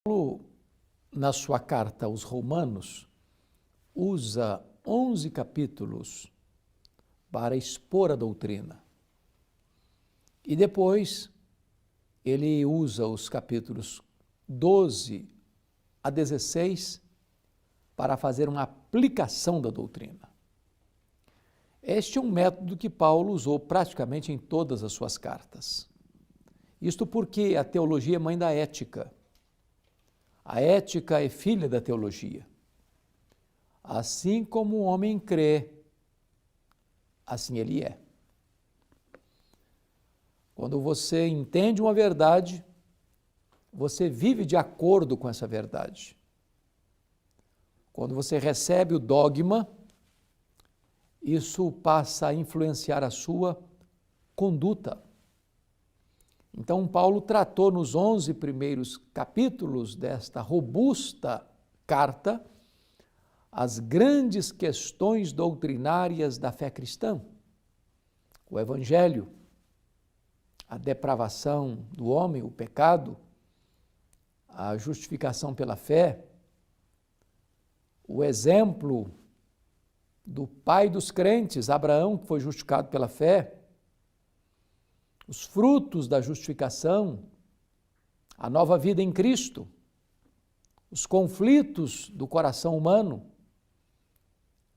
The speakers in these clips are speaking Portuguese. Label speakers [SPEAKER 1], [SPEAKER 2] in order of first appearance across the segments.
[SPEAKER 1] Paulo, na sua carta aos Romanos, usa 11 capítulos para expor a doutrina. E depois ele usa os capítulos 12 a 16 para fazer uma aplicação da doutrina. Este é um método que Paulo usou praticamente em todas as suas cartas. Isto porque a teologia é mãe da ética. A ética é filha da teologia. Assim como o homem crê, assim ele é. Quando você entende uma verdade, você vive de acordo com essa verdade. Quando você recebe o dogma, isso passa a influenciar a sua conduta. Então, Paulo tratou nos 11 primeiros capítulos desta robusta carta as grandes questões doutrinárias da fé cristã. O Evangelho, a depravação do homem, o pecado, a justificação pela fé, o exemplo do pai dos crentes, Abraão, que foi justificado pela fé, os frutos da justificação, a nova vida em Cristo, os conflitos do coração humano,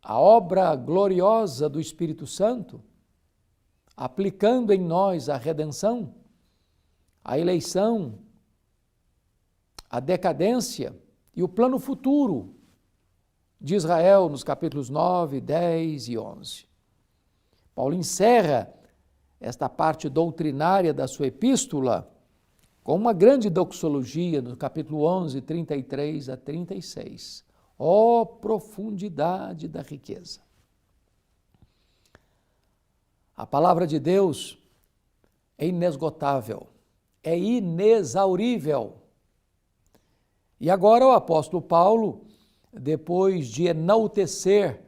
[SPEAKER 1] a obra gloriosa do Espírito Santo, aplicando em nós a redenção, a eleição, a decadência e o plano futuro de Israel nos capítulos 9, 10 e 11. Paulo encerra esta parte doutrinária da sua epístola com uma grande doxologia no capítulo 11, 33 a 36. Ó profundidade da riqueza! A palavra de Deus é inesgotável, é inexaurível. E agora o apóstolo Paulo, depois de enaltecer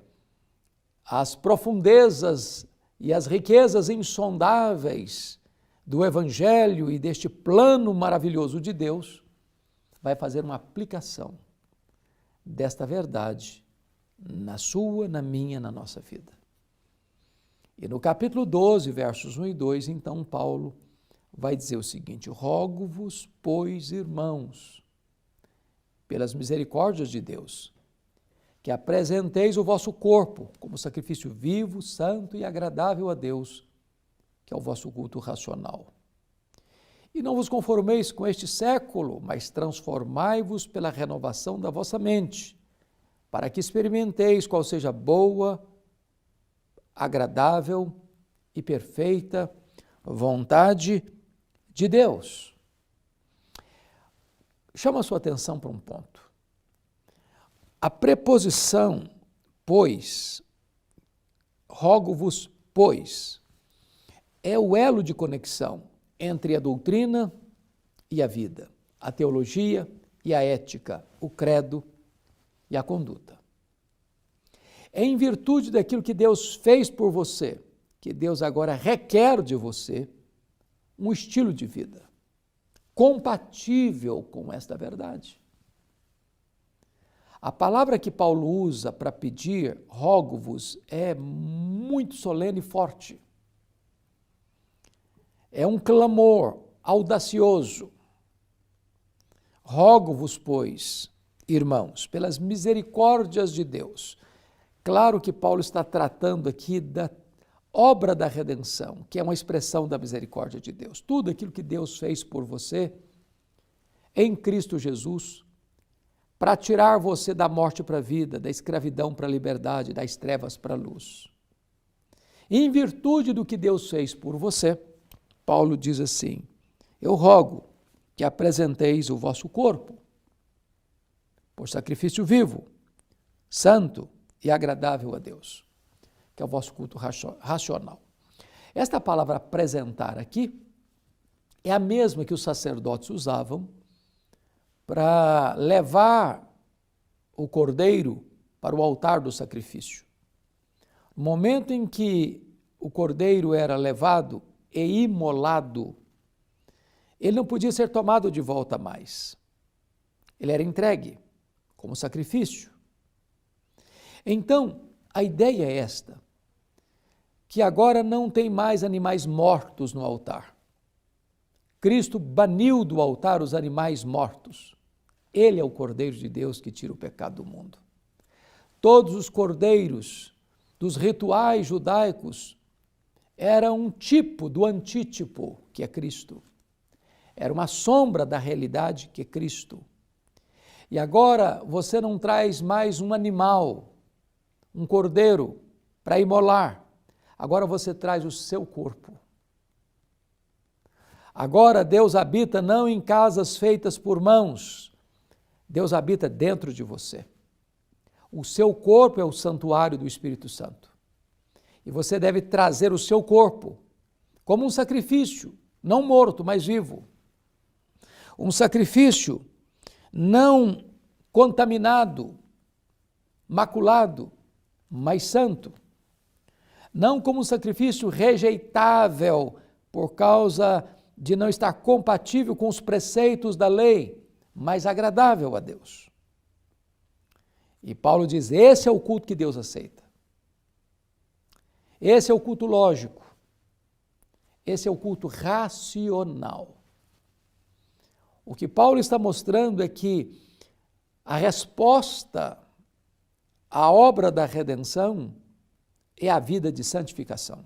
[SPEAKER 1] as profundezas e as riquezas insondáveis do Evangelho e deste plano maravilhoso de Deus, vai fazer uma aplicação desta verdade na sua, na minha, na nossa vida. E no capítulo 12, versos 1 e 2, então Paulo vai dizer o seguinte: rogo-vos, pois, irmãos, pelas misericórdias de Deus, que apresenteis o vosso corpo como sacrifício vivo, santo e agradável a Deus, que é o vosso culto racional. E não vos conformeis com este século, mas transformai-vos pela renovação da vossa mente, para que experimenteis qual seja boa, agradável e perfeita vontade de Deus. Chama a sua atenção para um ponto. A preposição, pois, rogo-vos, pois, é o elo de conexão entre a doutrina e a vida, a teologia e a ética, o credo e a conduta. É em virtude daquilo que Deus fez por você, que Deus agora requer de você um estilo de vida compatível com esta verdade. A palavra que Paulo usa para pedir, rogo-vos, é muito solene e forte. É um clamor audacioso. Rogo-vos, pois, irmãos, pelas misericórdias de Deus. Claro que Paulo está tratando aqui da obra da redenção, que é uma expressão da misericórdia de Deus. Tudo aquilo que Deus fez por você em Cristo Jesus, para tirar você da morte para a vida, da escravidão para a liberdade, das trevas para a luz. E em virtude do que Deus fez por você, Paulo diz assim: eu rogo que apresenteis o vosso corpo por sacrifício vivo, santo e agradável a Deus, que é o vosso culto racional. Esta palavra apresentar aqui é a mesma que os sacerdotes usavam para levar o cordeiro para o altar do sacrifício. No momento em que o cordeiro era levado e imolado, ele não podia ser tomado de volta mais. Ele era entregue como sacrifício. Então, a ideia é esta, que agora não tem mais animais mortos no altar. Cristo baniu do altar os animais mortos. Ele é o Cordeiro de Deus que tira o pecado do mundo. Todos os cordeiros dos rituais judaicos eram um tipo do antítipo, que é Cristo. Era uma sombra da realidade, que é Cristo. E agora você não traz mais um animal, um cordeiro, para imolar. Agora você traz o seu corpo. Agora Deus habita não em casas feitas por mãos, Deus habita dentro de você. O seu corpo é o santuário do Espírito Santo. E você deve trazer o seu corpo como um sacrifício, não morto, mas vivo. Um sacrifício não contaminado, maculado, mas santo. Não como um sacrifício rejeitável por causa de não estar compatível com os preceitos da lei, mas agradável a Deus. E Paulo diz, esse é o culto que Deus aceita. Esse é o culto lógico. Esse é o culto racional. O que Paulo está mostrando é que a resposta à obra da redenção é a vida de santificação.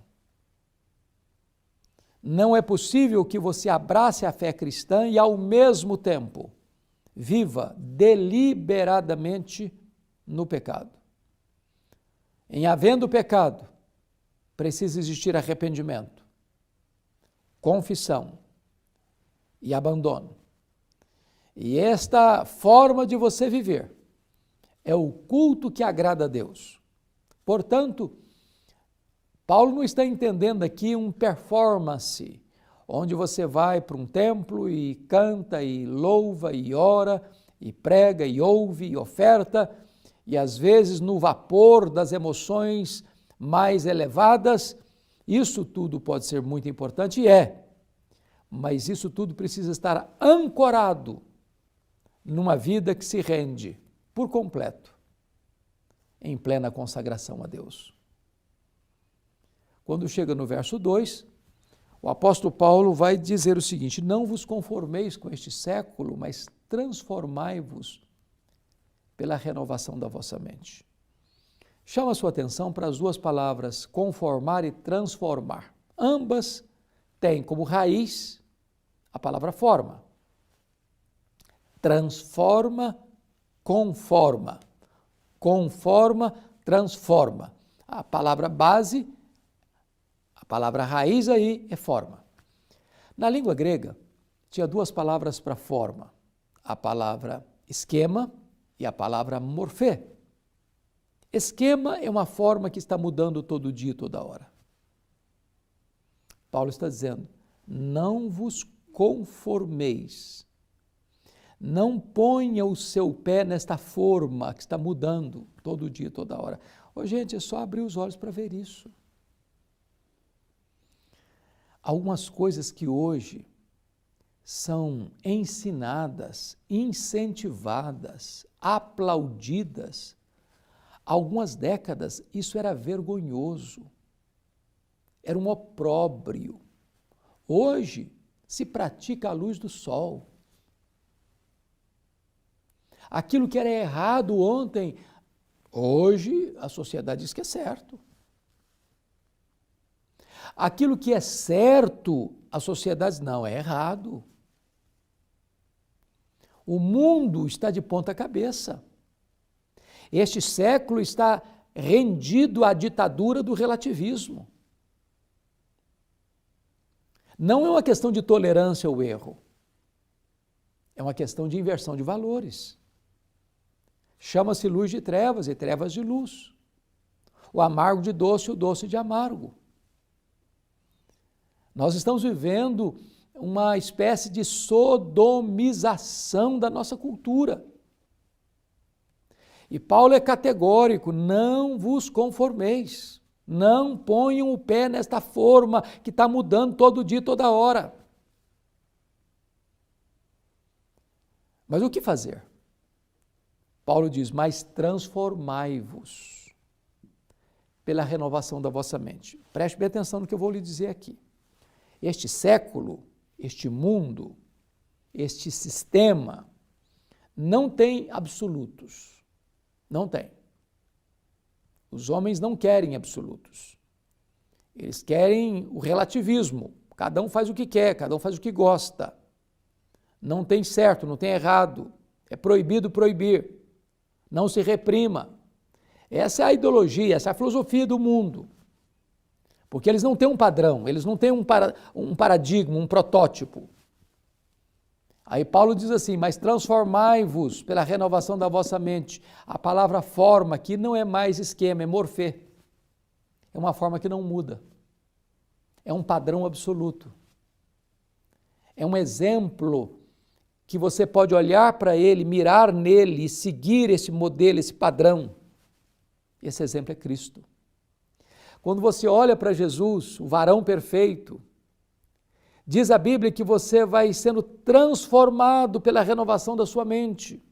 [SPEAKER 1] Não é possível que você abrace a fé cristã e, ao mesmo tempo, viva deliberadamente no pecado. Em havendo pecado, precisa existir arrependimento, confissão e abandono. E esta forma de você viver é o culto que agrada a Deus. Portanto, Paulo não está entendendo aqui um performance, onde você vai para um templo e canta e louva e ora e prega e ouve e oferta, e às vezes no vapor das emoções mais elevadas. Isso tudo pode ser muito importante, mas isso tudo precisa estar ancorado numa vida que se rende por completo, em plena consagração a Deus. Quando chega no verso 2, o apóstolo Paulo vai dizer o seguinte: não vos conformeis com este século, mas transformai-vos pela renovação da vossa mente. Chama a sua atenção para as duas palavras, conformar e transformar. Ambas têm como raiz a palavra forma. Transforma, conforma. Conforma, transforma. A palavra base, a palavra raiz aí é forma. Na língua grega, tinha duas palavras para forma. A palavra esquema e a palavra morfê. Esquema é uma forma que está mudando todo dia, toda hora. Paulo está dizendo, não vos conformeis. Não ponha o seu pé nesta forma que está mudando todo dia, toda hora. Ô, gente, é só abrir os olhos para ver isso. Algumas coisas que hoje são ensinadas, incentivadas, aplaudidas, há algumas décadas isso era vergonhoso, era um opróbrio. Hoje se pratica à luz do sol. Aquilo que era errado ontem, hoje a sociedade diz que é certo. Aquilo que é certo, a sociedade diz, não, é errado. O mundo está de ponta cabeça. Este século está rendido à ditadura do relativismo. Não é uma questão de tolerância ao erro. É uma questão de inversão de valores. Chama-se luz de trevas e trevas de luz. O amargo de doce e o doce de amargo. Nós estamos vivendo uma espécie de sodomização da nossa cultura. E Paulo é categórico, não vos conformeis, não ponham o pé nesta forma que está mudando todo dia, toda hora. Mas o que fazer? Paulo diz, mas transformai-vos pela renovação da vossa mente. Preste bem atenção no que eu vou lhe dizer aqui. Este século, este mundo, este sistema, não tem absolutos. Não tem. Os homens não querem absolutos. Eles querem o relativismo. Cada um faz o que quer, cada um faz o que gosta. Não tem certo, não tem errado. É proibido proibir. Não se reprima. Essa é a ideologia, essa é a filosofia do mundo. Porque eles não têm um padrão, eles não têm um paradigma, um protótipo. Aí Paulo diz assim, mas transformai-vos pela renovação da vossa mente. A palavra forma aqui não é mais esquema, é morfê. É uma forma que não muda. É um padrão absoluto. É um exemplo que você pode olhar para ele, mirar nele e seguir esse modelo, esse padrão. Esse exemplo é Cristo. Quando você olha para Jesus, o varão perfeito, diz a Bíblia que você vai sendo transformado pela renovação da sua mente.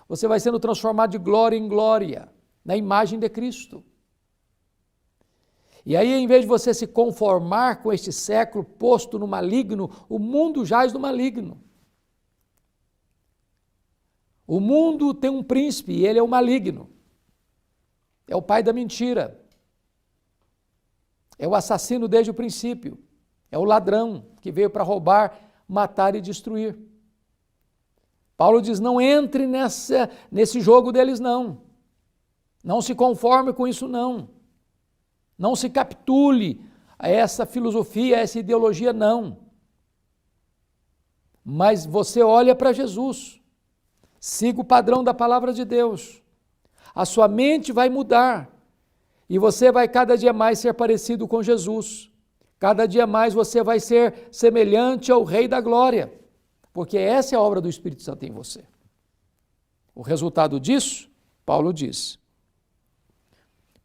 [SPEAKER 1] Você vai sendo transformado de glória em glória, na imagem de Cristo. E aí, em vez de você se conformar com este século posto no maligno, o mundo jaz no maligno. O mundo tem um príncipe e ele é o maligno. É o pai da mentira. É o assassino desde o princípio. É o ladrão que veio para roubar, matar e destruir. Paulo diz, não entre nesse jogo deles não. Não se conforme com isso não. Não se capitule a essa filosofia, a essa ideologia não. Mas você olha para Jesus. Siga o padrão da palavra de Deus. A sua mente vai mudar. E você vai cada dia mais ser parecido com Jesus. Cada dia mais você vai ser semelhante ao Rei da Glória. Porque essa é a obra do Espírito Santo em você. O resultado disso, Paulo diz,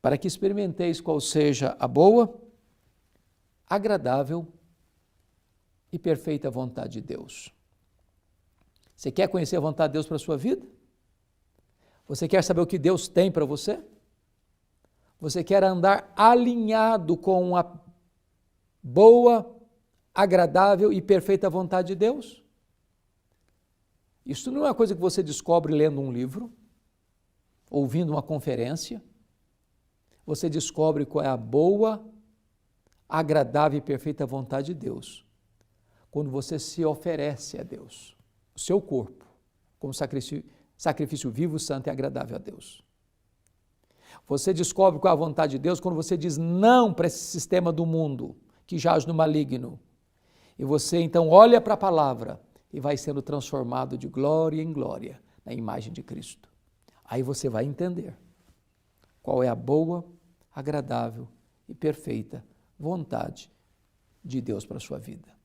[SPEAKER 1] para que experimenteis qual seja a boa, agradável e perfeita vontade de Deus. Você quer conhecer a vontade de Deus para a sua vida? Você quer saber o que Deus tem para você? Você quer andar alinhado com a boa, agradável e perfeita vontade de Deus? Isso não é uma coisa que você descobre lendo um livro, ouvindo uma conferência. Você descobre qual é a boa, agradável e perfeita vontade de Deus quando você se oferece a Deus, o seu corpo, como sacrifício vivo, santo e agradável a Deus. Você descobre qual é a vontade de Deus quando você diz não para esse sistema do mundo que jaz no maligno. E você então olha para a palavra e vai sendo transformado de glória em glória na imagem de Cristo. Aí você vai entender qual é a boa, agradável e perfeita vontade de Deus para a sua vida.